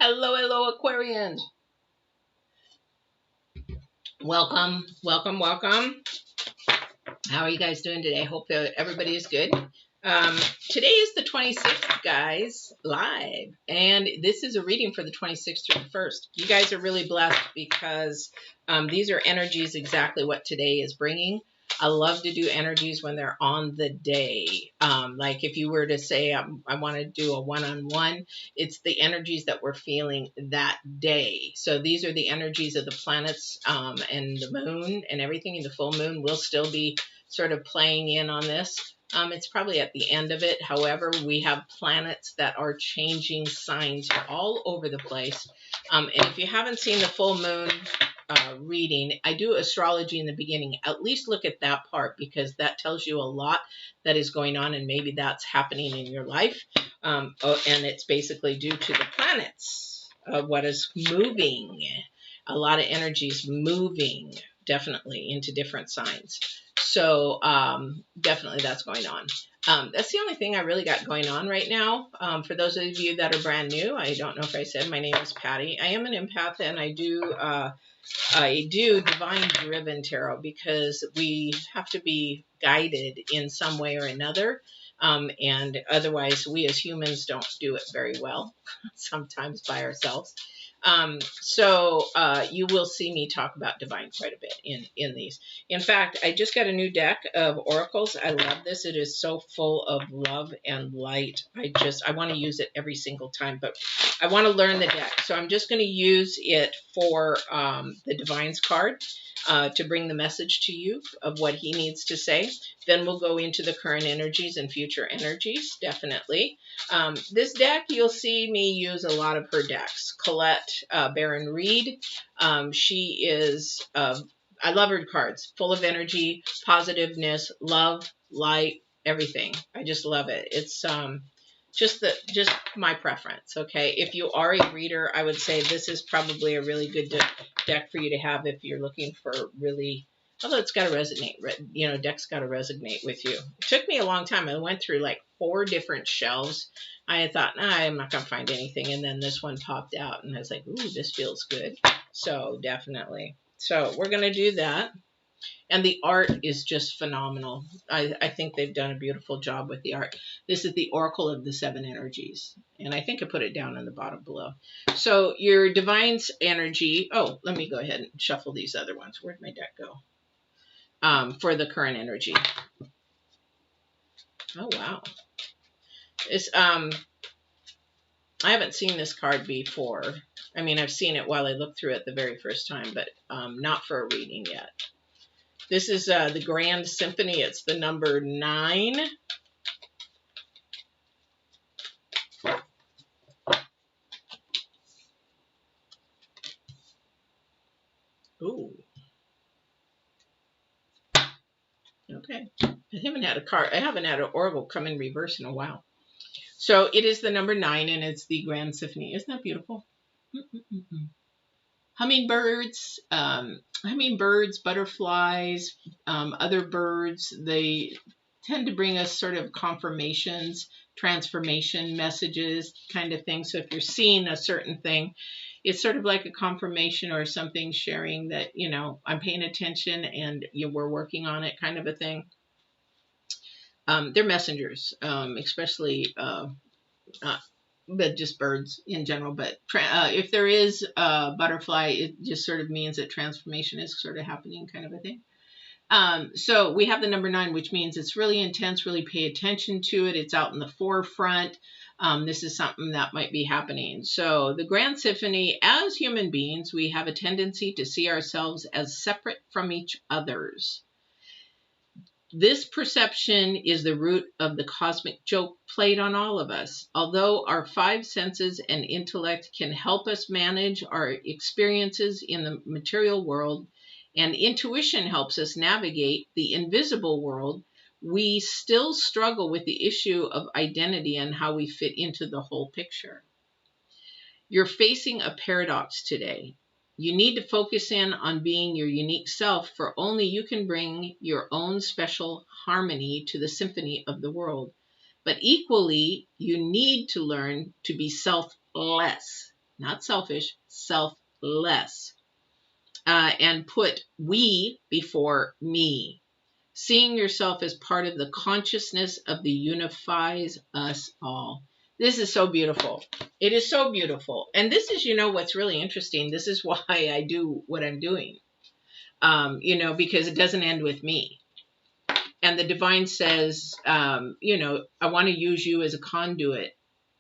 Hello, hello, Aquarians. Welcome, welcome, welcome. How are you guys doing today? Hope everybody is good. Today is the 26th, guys, live. And this is a reading for the 26th through the 1st. You guys are really blessed because these are energies exactly what today is bringing. I love to do energies when they're on the day. Like if you were to say, I want to do a one-on-one, it's the energies that we're feeling that day. So these are the energies of the planets and the moon and everything. And the full moon will still be sort of playing in on this. It's probably at the end of it. However, we have planets that are changing signs all over the place. And if you haven't seen the full moon reading, I do astrology in the beginning. At least look at that part because that tells you a lot that is going on and maybe that's happening in your life. And it's basically due to the planets, what is moving. A lot of energies moving definitely into different signs. So definitely that's going on. That's the only thing I really got going on right now. For those of you that are brand new, I don't know if I said my name is Patty. I am an empath and I do divine driven tarot because we have to be guided in some way or another. And otherwise we as humans don't do it very well, sometimes by ourselves. So you will see me talk about divine quite a bit in these. In fact, I just got a new deck of oracles. I love this. It is so full of love and light. I want to use it every single time, but I want to learn the deck. So I'm just going to use it for the Divine's card to bring the message to you of what he needs to say. Then we'll go into the current energies and future energies, definitely. This deck, you'll see me use a lot of her decks. Colette, Baron-Reid. She is, I love her cards, full of energy, positiveness, love, light, everything. I just love it. It's just my preference. Okay, if you are a reader, I would say this is probably a really good deck for you to have if you're looking for really. Although it's got to resonate, deck's got to resonate with you. It took me a long time. I went through like 4 different shelves. I thought, I'm not going to find anything. And then this one popped out and I was like, ooh, this feels good. So definitely. So we're going to do that. And the art is just phenomenal. I think they've done a beautiful job with the art. This is the Oracle of the 7 Energies. And I think I put it down in the bottom below. So your Divine's energy. Oh, let me go ahead and shuffle these other ones. Where'd my deck go? For the current energy. Oh, wow. It's, I haven't seen this card before. I mean, I've seen it while I looked through it the very first time, but not for a reading yet. This is the Grand Symphony. It's the number 9. Ooh. Okay. I haven't had an oracle come in reverse in a while. So it is the number 9 and it's the Grand Symphony. Isn't that beautiful? Hummingbirds, butterflies, other birds, they tend to bring us sort of confirmations, transformation messages kind of thing. So if you're seeing a certain thing, it's sort of like a confirmation or something sharing that, I'm paying attention and we're working on it kind of a thing. They're messengers, especially but just birds in general. But if there is a butterfly, it just sort of means that transformation is sort of happening kind of a thing. So we have the number 9, which means it's really intense, really pay attention to it. It's out in the forefront. This is something that might be happening. So the Grand Symphony, as human beings, we have a tendency to see ourselves as separate from each other's. This perception is the root of the cosmic joke played on all of us. Although our 5 senses and intellect can help us manage our experiences in the material world, and intuition helps us navigate the invisible world, we still struggle with the issue of identity and how we fit into the whole picture. You're facing a paradox today. You need to focus in on being your unique self, for only you can bring your own special harmony to the symphony of the world. But equally, you need to learn to be selfless. not selfish, selfless, and put we before me. Seeing yourself as part of the consciousness of the unifies us all. This is so beautiful. It is so beautiful. And this is, what's really interesting. This is why I do what I'm doing, because it doesn't end with me. And the divine says, I want to use you as a conduit,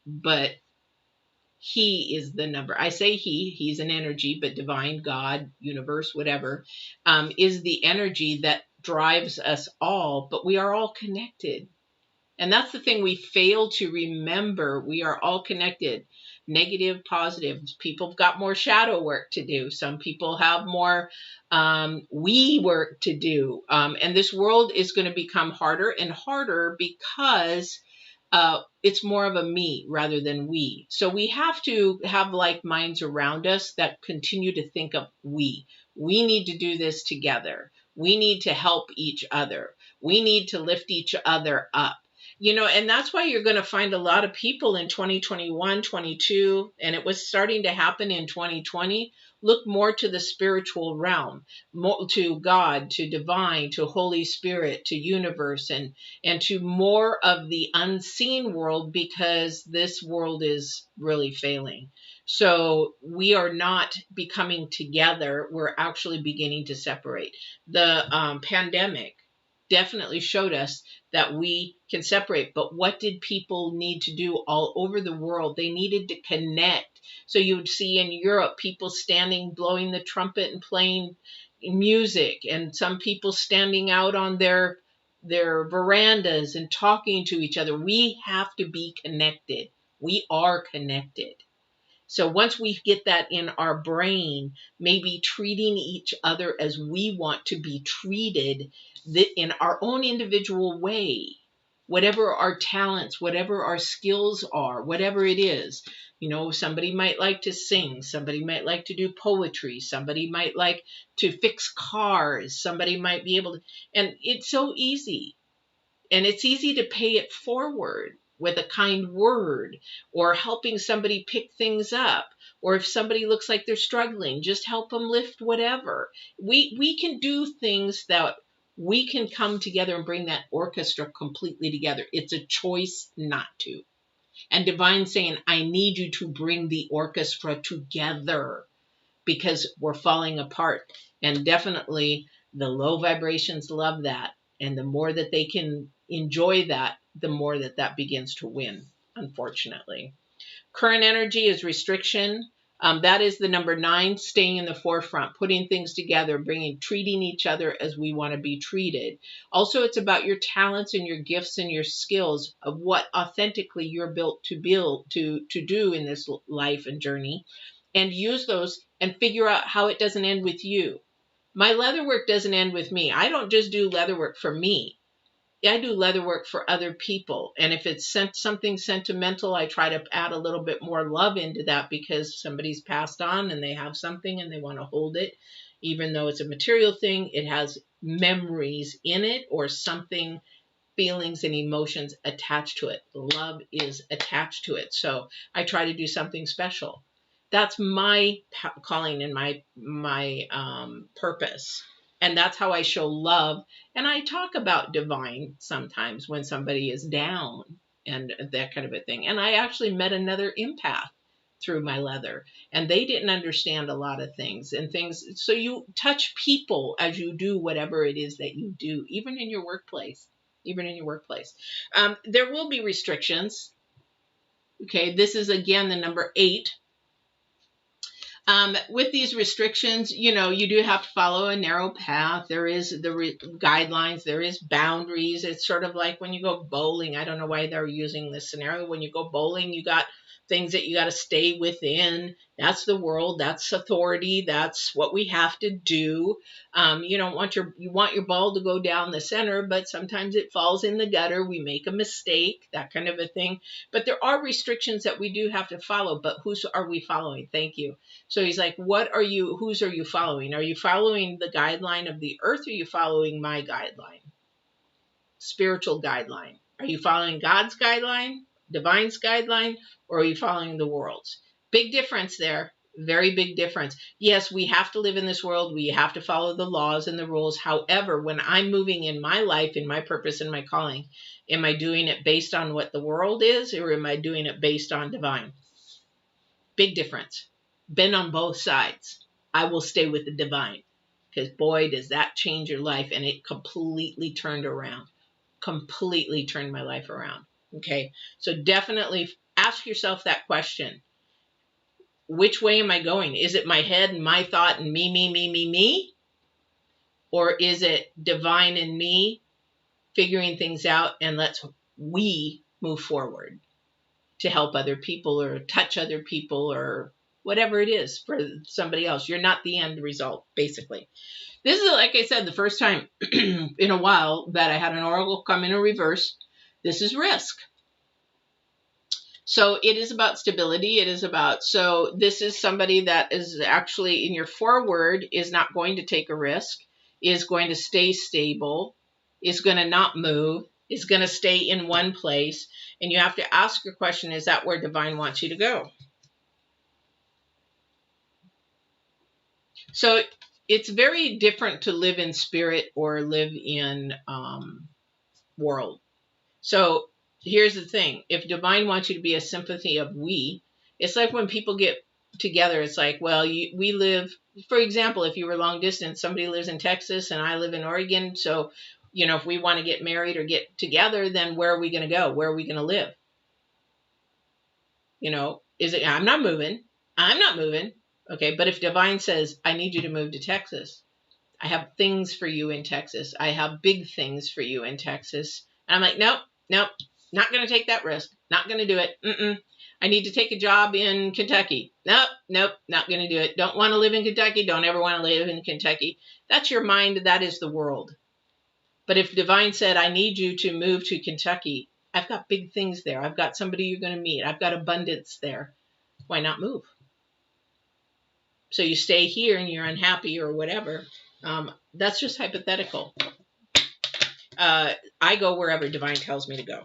but he is the number. I say he's an energy, but divine, God, universe, whatever, is the energy that drives us all, but we are all connected. And that's the thing we fail to remember. We are all connected, negative, positive. People have got more shadow work to do. Some people have more we work to do. And this world is going to become harder and harder because it's more of a me rather than we. So we have to have like minds around us that continue to think of we. We need to do this together. We need to help each other. We need to lift each other up. And that's why you're going to find a lot of people in 2021, 22, and it was starting to happen in 2020, look more to the spiritual realm, more to God, to divine, to Holy Spirit, to universe, and to more of the unseen world, because this world is really failing. So we are not becoming together. We're actually beginning to separate. The pandemic definitely showed us that we can separate. But what did people need to do all over the world? They needed to connect. So you would see in Europe people standing, blowing the trumpet and playing music, and some people standing out on their verandas and talking to each other. We have to be connected. We are connected. So once we get that in our brain, maybe treating each other as we want to be treated in our own individual way, whatever our talents, whatever our skills are, whatever it is. Somebody might like to sing, somebody might like to do poetry, somebody might like to fix cars, somebody might be able to, and it's so easy. And it's easy to pay it forward with a kind word, or helping somebody pick things up, or if somebody looks like they're struggling, just help them lift whatever. We can do things that we can come together and bring that orchestra completely together. It's a choice not to. And divine saying, I need you to bring the orchestra together, because we're falling apart. And definitely the low vibrations love that. And the more that they can enjoy that, the more that begins to win, unfortunately. Current energy is restriction. That is the number 9, staying in the forefront, putting things together, treating each other as we want to be treated. Also, it's about your talents and your gifts and your skills of what authentically you're built to do in this life and journey, and use those and figure out how it doesn't end with you. My leather work doesn't end with me. I don't just do leather work for me. I do leather work for other people. And if it's something sentimental, I try to add a little bit more love into that, because somebody's passed on and they have something and they want to hold it. Even though it's a material thing, it has memories in it, or something, feelings and emotions attached to it. Love is attached to it. So I try to do something special. That's my calling and my purpose. And that's how I show love. And I talk about divine sometimes when somebody is down and that kind of a thing. And I actually met another empath through my leather, and they didn't understand a lot of things. So you touch people as you do whatever it is that you do, even in your workplace. There will be restrictions. Okay, this is again the number 8. With these restrictions, you do have to follow a narrow path. There is the guidelines. There is boundaries. It's sort of like when you go bowling. I don't know why they're using this scenario. When you go bowling, you got things that you got to stay within. That's the world. That's authority. That's what we have to do. You want your ball to go down the center, but sometimes it falls in the gutter. We make a mistake, that kind of a thing. But there are restrictions that we do have to follow. But whose are we following? Thank you. So he's like, whose are you following? Are you following the guideline of the earth? Or are you following my guideline? Spiritual guideline. Are you following God's guideline, divine's guideline, or are you following the world's? Big difference there. Very big difference. Yes, we have to live in this world. We have to follow the laws and the rules. However, when I'm moving in my life, in my purpose, and my calling, am I doing it based on what the world is, or am I doing it based on divine? Big difference. Been on both sides. I will stay with the divine, because boy, does that change your life. And it completely turned around. Completely turned my life around. Okay. So definitely ask yourself that question. Which way am I going? Is it my head and my thought and me, me, me, me, me? Or is it divine and me figuring things out, and we move forward to help other people or touch other people or whatever it is for somebody else. You're not the end result, basically. This is, like I said, the first time in a while that I had an oracle come in a reverse. This is risk. So it is about stability. It is about, so this is somebody that is actually in your forward, is not going to take a risk, is going to stay stable, is going to not move, is going to stay in one place. And you have to ask your question, is that where divine wants you to go? So it's very different to live in spirit or live in world. So here's the thing. If divine wants you to be a sympathy of we, it's like when people get together, it's like, well, we live, for example, if you were long distance, somebody lives in Texas and I live in Oregon. So, you know, if we want to get married or get together, then where are we going to go? Where are we going to live? You know, is it, I'm not moving. I'm not moving. Okay. But if divine says, I need you to move to Texas, I have things for you in Texas. I have big things for you in Texas. And I'm like, nope, nope, not going to take that risk. Not going to do it. I need to take a job in Kentucky. Nope, nope, not going to do it. Don't want to live in Kentucky. Don't ever want to live in Kentucky. That's your mind. That is the world. But if divine said, I need you to move to Kentucky, I've got big things there. I've got somebody you're going to meet. I've got abundance there. Why not move? So you stay here and you're unhappy or whatever. That's just hypothetical. I go wherever divine tells me to go.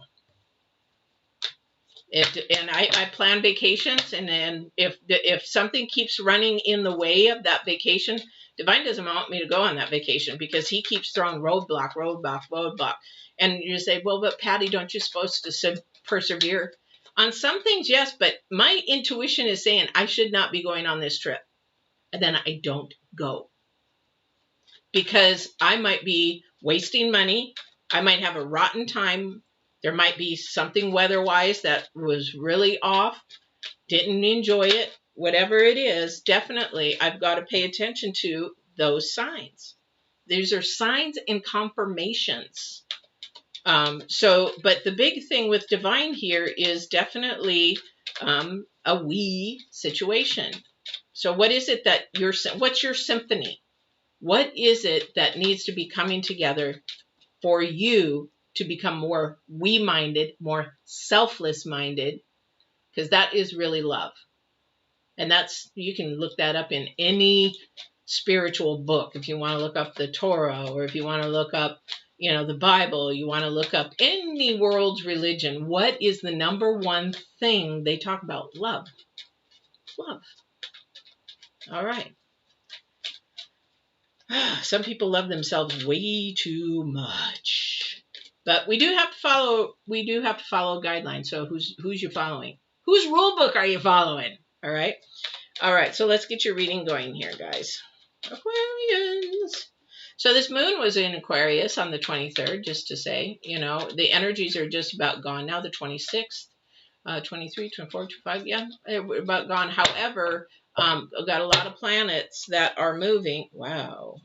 And I plan vacations, and then if something keeps running in the way of that vacation, divine doesn't want me to go on that vacation because he keeps throwing roadblock. And you say, well, but Patty, don't you supposed to persevere? On some things, yes, but my intuition is saying I should not be going on this trip. And then I don't go. Because I might be wasting money. I might have a rotten time. There might be something weather-wise that was really off. Didn't enjoy it. Whatever it is, definitely I've got to pay attention to those signs. These are signs and confirmations. But the big thing with divine here is definitely a we situation. So what is it that what's your symphony? What is it that needs to be coming together for you to become more we-minded, more selfless-minded? Because that is really love. And that's, you can look that up in any spiritual book. If you want to look up the Torah, or if you want to look up, you know, the Bible, you want to look up any world's religion, what is the number one thing they talk about? Love. Love. All right. Some people love themselves way too much. But we do have to follow guidelines. So who's you following? Whose rule book are you following? All right. All right. So let's get your reading going here, guys. Aquarius. So this moon was in Aquarius on the 23rd, just to say, you know, the energies are just about gone now, the 26th, 23, 24, 25, yeah, about gone. However, I've got a lot of planets that are moving. Wow.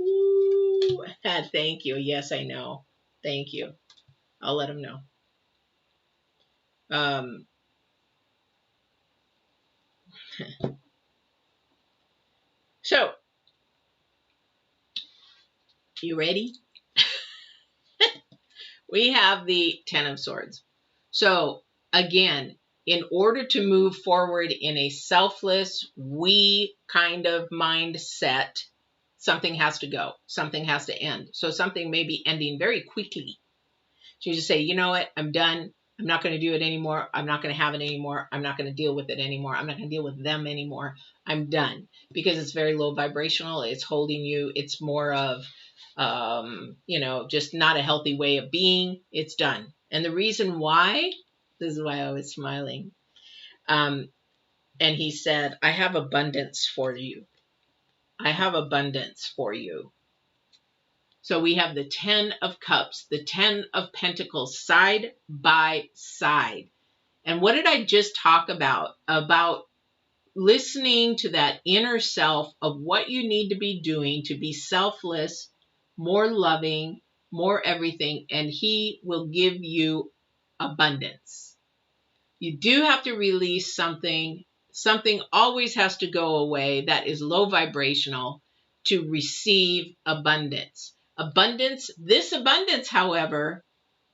Ooh, thank you. Yes, I know. Thank you. I'll let them know. So, you ready? We have the Ten of Swords. So, again, in order to move forward in a selfless, we kind of mindset, something has to go. Something has to end. So something may be ending very quickly. So you just say, you know what, I'm done. I'm not going to do it anymore. I'm not going to have it anymore. I'm not going to deal with it anymore. I'm not going to deal with them anymore. I'm done. Because it's very low vibrational. It's holding you. It's more of, just not a healthy way of being. It's done. And the reason why, this is why I was smiling. And he said, I have abundance for you. I have abundance for you. So we have the 10 of Cups, the 10 of Pentacles side by side. And what did I just talk about? About listening to that inner self of what you need to be doing to be selfless, more loving, more everything, and he will give you abundance. You do have to release something. Something always has to go away that is low vibrational to receive abundance. This abundance, however,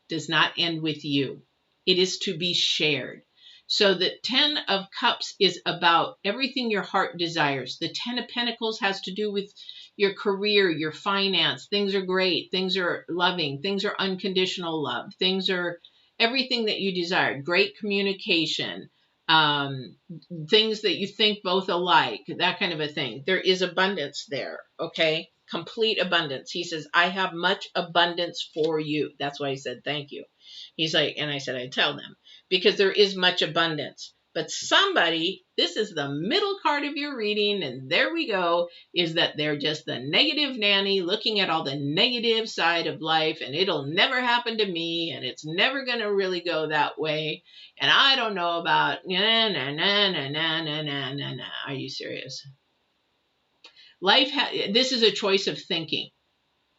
does not end with you. It is to be shared. So the 10 of Cups is about everything your heart desires. The 10 of Pentacles has to do with your career, your finance. Things are great. Things are loving. Things are unconditional love. Things are everything that you desire. Great communication. Things that you think both alike. That kind of a thing. There is abundance there. Okay? Complete abundance. He says, I have much abundance for you. That's why he said, thank you. He's like, and I said, I tell them, because there is much abundance. But somebody, this is the middle card of your reading, and there we go, is that they're just the negative nanny looking at all the negative side of life, and it'll never happen to me, and it's never going to really go that way. And I don't know about, na, na, na, na, na, na, na, na, na. Are you serious? This is a choice of thinking.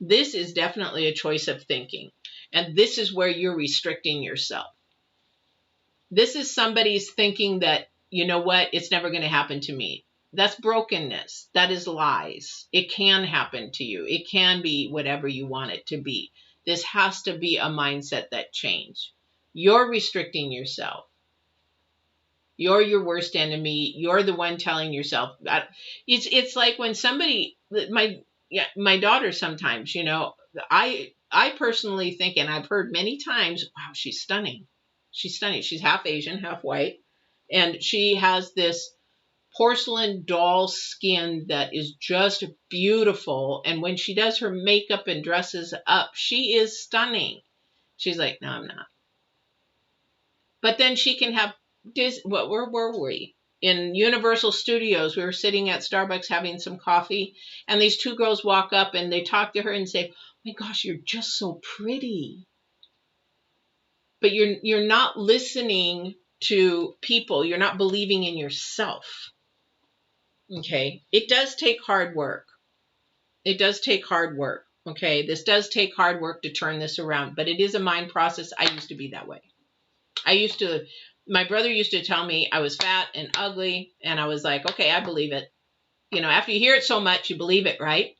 This is definitely a choice of thinking. And this is where you're restricting yourself. This is somebody's thinking that, you know what, it's never going to happen to me. That's brokenness. That is lies. It can happen to you. It can be whatever you want it to be. This has to be a mindset that change. You're restricting yourself. You're your worst enemy. You're the one telling yourself that. It's like when somebody, my daughter sometimes, I personally think, and I've heard many times, wow, she's stunning. She's stunning. She's half Asian, half white. And she has this porcelain doll skin that is just beautiful. And when she does her makeup and dresses up, she is stunning. She's like, no, I'm not. But then she can have where were we? In Universal Studios, we were sitting at Starbucks having some coffee, and these two girls walk up and they talk to her and say, oh my gosh, you're just so pretty. But you're not listening to people. You're not believing in yourself. Okay? It does take hard work. It does take hard work. Okay? This does take hard work to turn this around, but it is a mind process. I used to be that way. My brother used to tell me I was fat and ugly, and I was like, okay, I believe it. After you hear it so much, you believe it, right?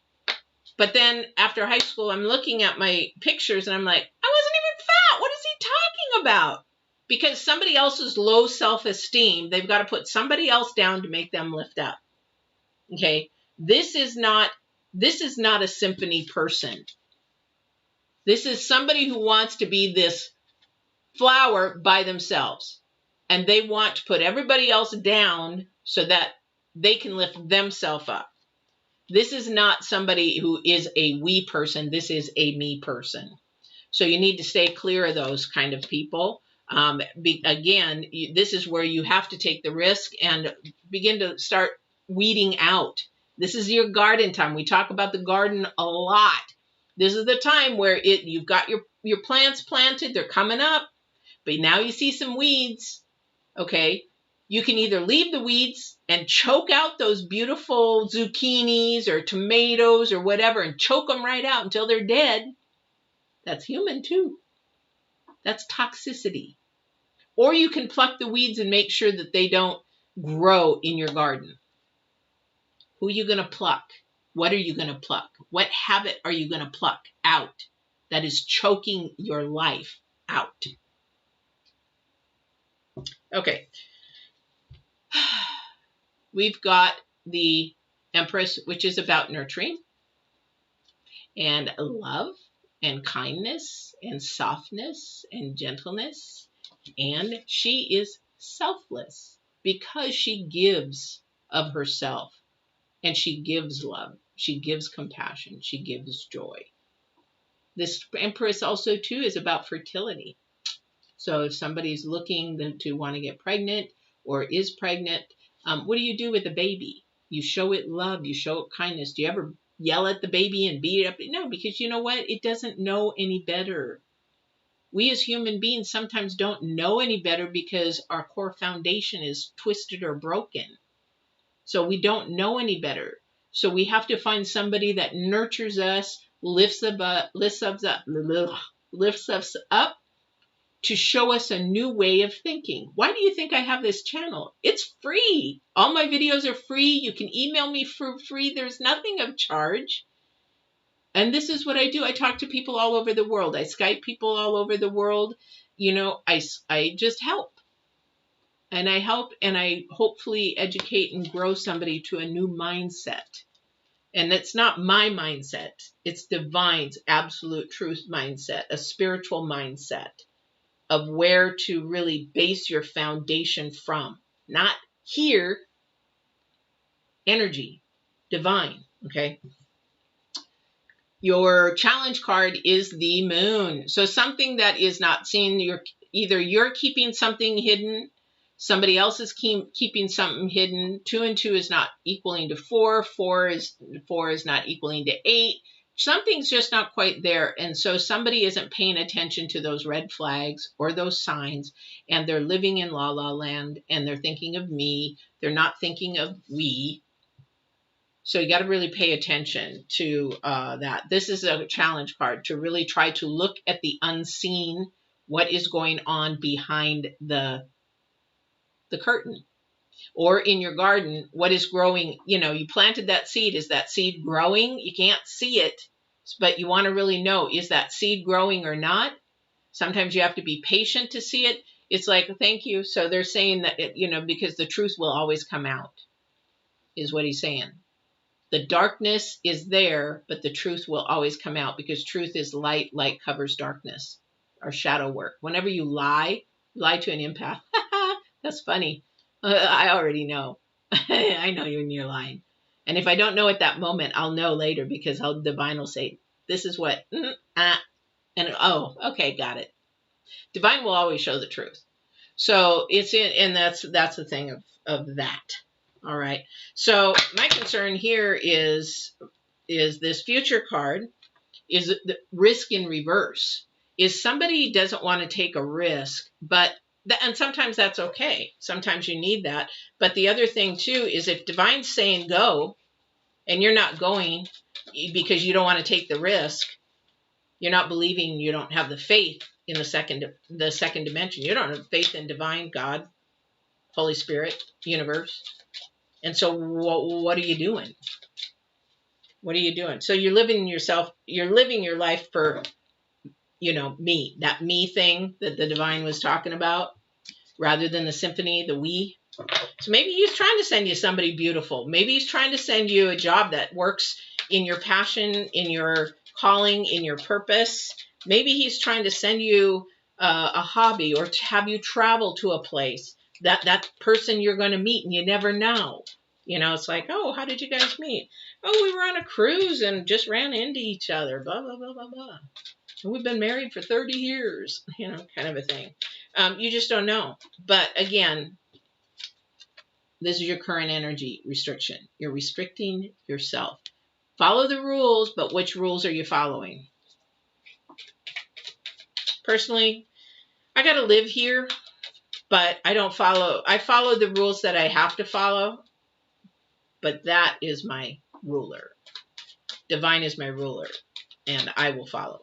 But then after high school, I'm looking at my pictures, and I'm like, I wasn't even fat. What is he talking about? Because somebody else's low self-esteem, they've got to put somebody else down to make them lift up. Okay? This is not a symphony person. This is somebody who wants to be this flower by themselves, and they want to put everybody else down so that they can lift themselves up. This is not somebody who is a we person. This is a me person. So you need to stay clear of those kind of people. Again, this is where you have to take the risk and begin to start weeding out. This is your garden time. We talk about the garden a lot. This is the time where you've got your plants planted. They're coming up. But now you see some weeds, okay? You can either leave the weeds and choke out those beautiful zucchinis or tomatoes or whatever and choke them right out until they're dead. That's human too. That's toxicity. Or you can pluck the weeds and make sure that they don't grow in your garden. Who are you going to pluck? What are you going to pluck? What habit are you going to pluck out that is choking your life out? Okay. We've got the Empress, which is about nurturing and love and kindness and softness and gentleness. And she is selfless because she gives of herself, and she gives love. She gives compassion. She gives joy. This Empress also too is about fertility. So if somebody's looking to want to get pregnant or is pregnant, what do you do with the baby? You show it love. You show it kindness. Do you ever yell at the baby and beat it up? No, because you know what? It doesn't know any better. We as human beings sometimes don't know any better because our core foundation is twisted or broken. So we don't know any better. So we have to find somebody that nurtures us, lifts us up to show us a new way of thinking. Why do you think I have this channel? It's free. All my videos are free. You can email me for free. There's nothing of charge. And this is what I do. I talk to people all over the world. I Skype people all over the world. You know, I just help. And I help and I hopefully educate and grow somebody to a new mindset. And it's not my mindset. It's divine's absolute truth mindset, a spiritual mindset of where to really base your foundation from. Not here, energy, divine, okay? Your challenge card is the moon. So something that is not seen, either you're keeping something hidden, somebody else is keeping something hidden. 2 and 2 is not equaling to 4. 4 is not equaling to 8. Something's just not quite there. And so somebody isn't paying attention to those red flags or those signs, and they're living in la la land, and they're thinking of me. They're not thinking of we. So you got to really pay attention to that. This is a challenge card to really try to look at the unseen, what is going on behind the curtain. Or in your garden, what is growing. You know, you planted that seed. Is that seed growing? You can't see it, but you want to really know, is that seed growing or not? Sometimes you have to be patient to see it. It's like, thank you. So they're saying that, because the truth will always come out, is what he's saying. The darkness is there, but the truth will always come out because truth is light. Light covers darkness or shadow work. Whenever you lie to an empath. That's funny. I already know. I know you when you're lying. And if I don't know at that moment, I'll know later because divine will say, this is what, and oh, okay, got it. Divine will always show the truth. So and that's the thing of that. All right. So my concern here is this future card is the risk in reverse. Is somebody doesn't want to take a risk, and sometimes that's okay. Sometimes you need that. But the other thing too is if divine's saying go and you're not going because you don't want to take the risk, you're not believing, you don't have the faith in the second dimension. You don't have faith in divine, God, Holy Spirit, universe. And so what are you doing? What are you doing? So you're living your life for, me, that me thing that the divine was talking about, rather than the symphony, the we. So maybe he's trying to send you somebody beautiful. Maybe he's trying to send you a job that works in your passion, in your calling, in your purpose. Maybe he's trying to send you a hobby or to have you travel to a place that person you're going to meet and you never know. It's like, oh, how did you guys meet? Oh, we were on a cruise and just ran into each other, blah, blah, blah, blah, blah. And we've been married for 30 years, kind of a thing. You just don't know. But again, this is your current energy restriction. You're restricting yourself. Follow the rules, but which rules are you following? Personally, I got to live here, but I follow the rules that I have to follow. But that is my ruler. Divine is my ruler, and I will follow.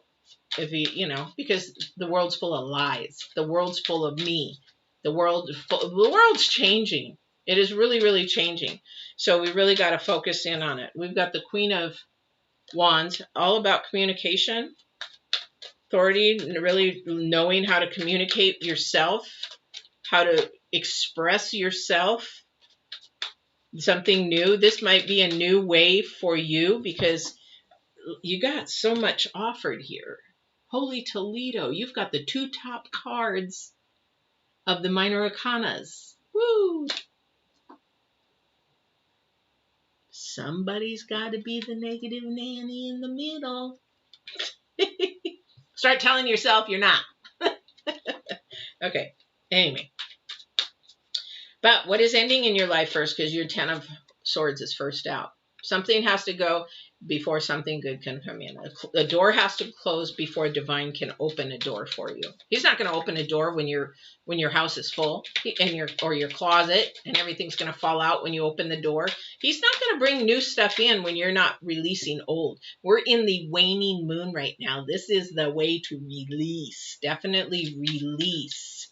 If because the world's full of lies. The world's full of me. The world's changing. It is really, really changing. So we really got to focus in on it. We've got the Queen of Wands, all about communication, authority, really knowing how to communicate yourself, how to express yourself. Something new. This might be a new way for you because you got so much offered here. Holy Toledo, you've got the 2 top cards of the minor arcanas. Woo! Somebody's got to be the negative nanny in the middle. Start telling yourself you're not. Okay, anyway. But what is ending in your life first? Because your 10 of Swords is first out. Something has to go before something good can come in. A door has to close before divine can open a door for you. He's not going to open a door when your house is full and your closet and everything's going to fall out when you open the door. He's not going to bring new stuff in when you're not releasing old. We're in the waning moon right now. This is the way to release. Definitely release.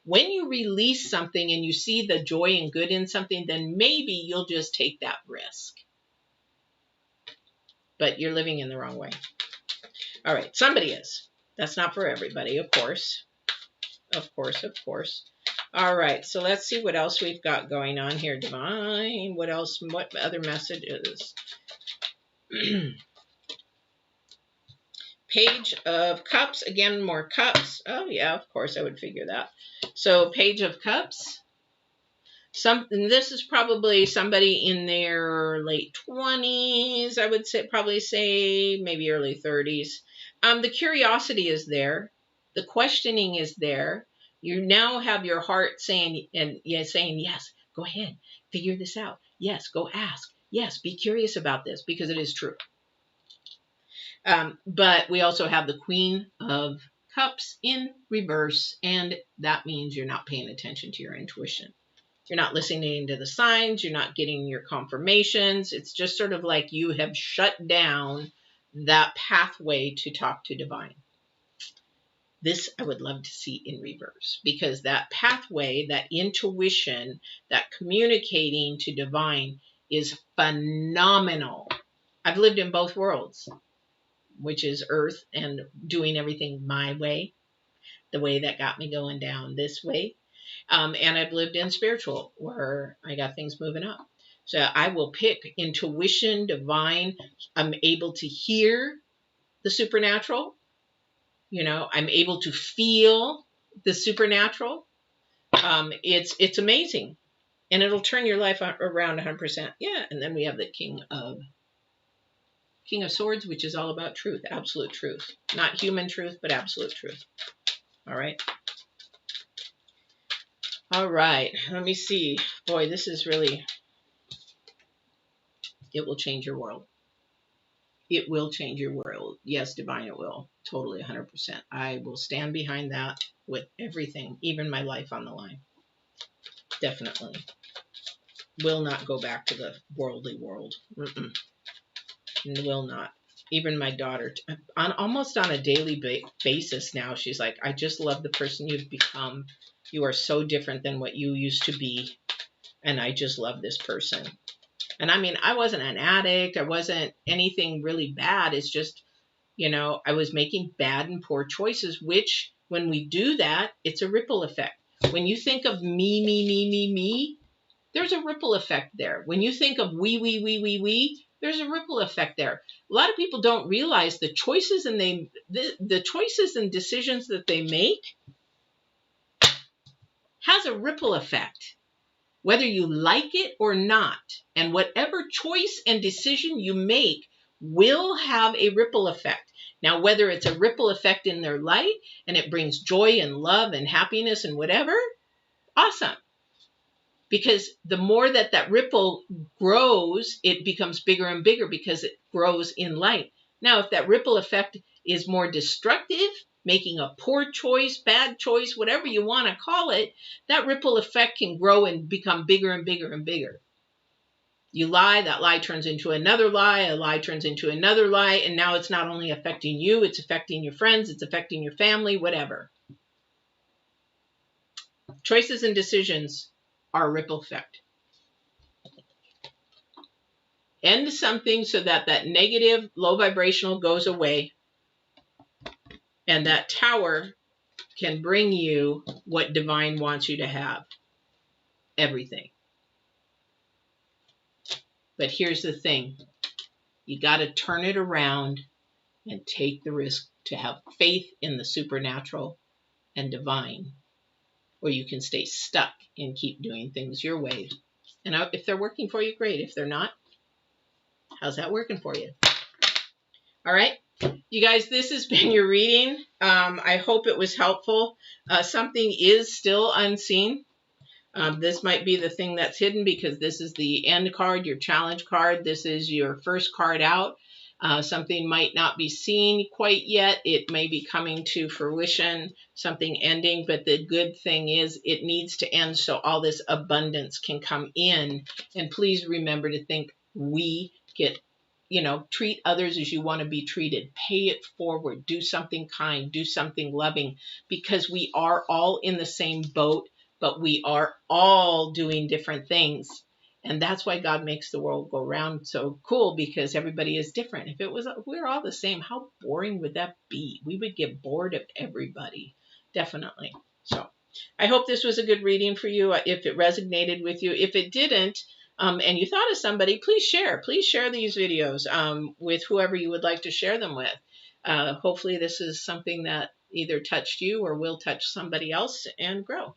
When you release something and you see the joy and good in something, then maybe you'll just take that risk. But you're living in the wrong way. All right, somebody is. That's not for everybody, of course. Of course, of course. All right, so let's see what else we've got going on here, Divine. What else? What other messages? Page of Cups. Again, more cups. Oh, yeah, of course, I would figure that. So, Page of Cups. This is probably somebody in their late 20s, I would say, probably say, maybe early 30s. The curiosity is there. The questioning is there. You now have your heart saying, yes, go ahead, figure this out. Yes, go ask. Yes, be curious about this because it is true. But we also have the Queen of Cups in reverse, and that means you're not paying attention to your intuition. You're not listening to the signs. You're not getting your confirmations. It's just sort of like you have shut down that pathway to talk to divine. This I would love to see in reverse, because that pathway, that intuition, that communicating to divine is phenomenal. I've lived in both worlds, which is earth and doing everything my way, the way that got me going down this way. And I've lived in spiritual where I got things moving up. So I will pick intuition, divine. I'm able to hear the supernatural. You know, I'm able to feel the supernatural. It's amazing. And it'll turn your life around 100%. Yeah. And then we have the King of Swords, which is all about truth, absolute truth. Not human truth, but absolute truth. All right. All right, let me see. Boy, this is really, it will change your world. It will change your world. Yes, divine, it will. Totally, 100%. I will stand behind that with everything, even my life on the line. Definitely. Will not go back to the worldly world. Will not. Even my daughter, almost on a daily basis now, she's like, I just love the person you've become. You are so different than what you used to be. And I just love this person. And I mean, I wasn't an addict. I wasn't anything really bad. It's just, you know, I was making bad and poor choices, which when we do that, it's a ripple effect. When you think of me, there's a ripple effect there. When you think of we, there's a ripple effect there. A lot of people don't realize the choices and the choices and decisions that they make has a ripple effect, whether you like it or not. And whatever choice and decision you make will have a ripple effect. Now, whether it's a ripple effect in their life and it brings joy and love and happiness and whatever, awesome. Because the more that ripple grows, it becomes bigger and bigger because it grows in light. Now, if that ripple effect is more destructive, making a poor choice, bad choice, whatever you want to call it, that ripple effect can grow and become bigger and bigger and bigger. You lie, that lie turns into another lie, a lie turns into another lie, and now it's not only affecting you, it's affecting your friends, it's affecting your family, whatever. Choices and decisions are a ripple effect. End something so that negative, low vibrational goes away, and that tower can bring you what divine wants you to have. Everything. But here's the thing. You got to turn it around and take the risk to have faith in the supernatural and divine, or you can stay stuck and keep doing things your way. And if they're working for you, great. If they're not, how's that working for you? All right, you guys, this has been your reading. I hope it was helpful. Something is still unseen. This might be the thing that's hidden because this is the end card, your challenge card. This is your first card out. Something might not be seen quite yet. It may be coming to fruition, something ending. But the good thing is it needs to end so all this abundance can come in. And please remember to think we get, treat others as you want to be treated. Pay it forward. Do something kind. Do something loving, because we are all in the same boat, but we are all doing different things. And that's why God makes the world go round so cool, because everybody is different. If we're all the same, how boring would that be? We would get bored of everybody. Definitely. So I hope this was a good reading for you. If it resonated with you, if it didn't, and you thought of somebody, please share these videos with whoever you would like to share them with. Hopefully this is something that either touched you or will touch somebody else and grow.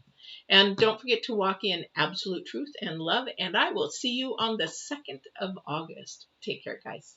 And don't forget to walk in absolute truth and love. And I will see you on the 2nd of August. Take care, guys.